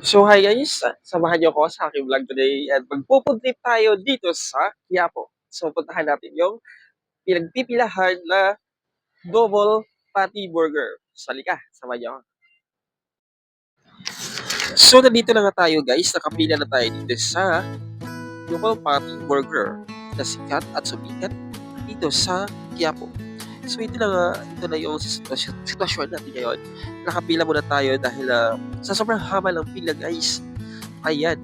So hi guys, samahan niyo ako sa aking vlog today at magpupuntrip tayo dito sa Quiapo. So puntahan natin yung pinagpipilahan na double patty burger. So halika, samahan niyo ako. So nandito na nga tayo guys, nakapila na tayo dito sa double patty burger na sikat at sumikat dito sa Quiapo. So ito na yung sitwasyon natin ngayon. Nakapila muna tayo dahil sa sobrang haba ng pila guys. Ayan,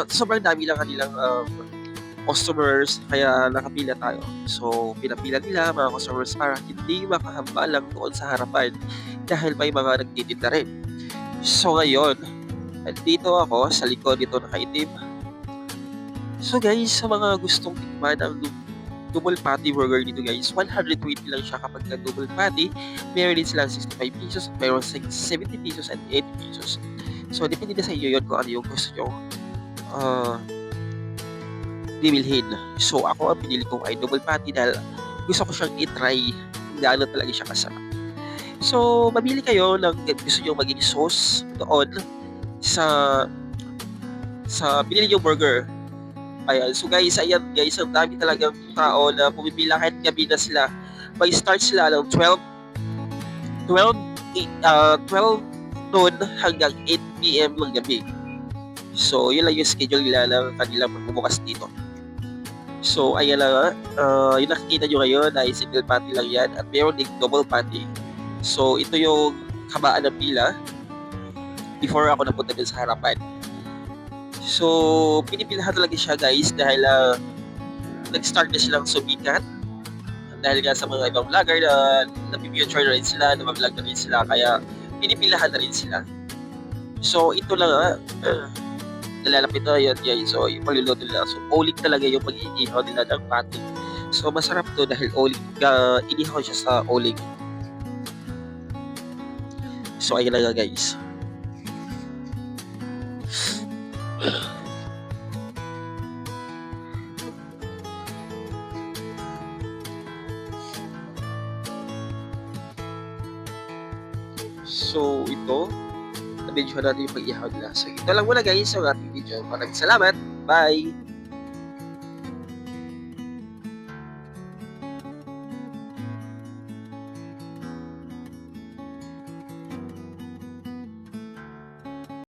sobrang dami lang kanilang customers kaya nakapila tayo. So, pinapila nila mga customers para hindi makahambalang doon sa harapan dahil may mga nagtitinda rin. So, ngayon, nandito ako sa likod nito nakaitim. So, guys, sa mga gustong tikman ang double patty burger dito guys, 120 lang siya kapag na double patty. Meron din silang 65 pesos, meron 70 pesos and 80 pesos. So, depende na sa inyo yun kung ano yung gusto nyo bibilhin. So, ako ang pinili kong ay double patty dahil gusto ko siyang i-try kung gaano talaga siya kasarap. So, mamili kayo ng gusto nyo maging sauce doon sa pinili yung burger. Ayan. So guys, ayan guys, ang dami talagang tao na pumipila kahit gabi na sila. May start sila ng 12 noon hanggang 8 p.m. ng gabi. So, yun lang yung schedule nila ng kanilang pagbubukas dito. So, ayan lang yung nakikita nyo ngayon ay single patty lang yan at meron ding double patty. So, ito yung kabaan ng pila before ako napunta dun sa harapan. So, pinipilahan talaga siya guys dahil nag-start na silang sumikat dahil nga sa mga ibang vlogger na napifuture na rin sila, na vlog na rin sila, kaya pinipilahan na rin sila. So, ito lang nalalapit na yan guys. So, yung pagluluto nila. So, oling talaga yung pag-iihaw nila ng patty. So, masarap to dahil oling, inihaw siya sa oling. So, ayun lang guys. So, ito, na-mention natin yung pag-ihaw nila. So, ito lang muna guys ang ating video. Maraming salamat. Bye!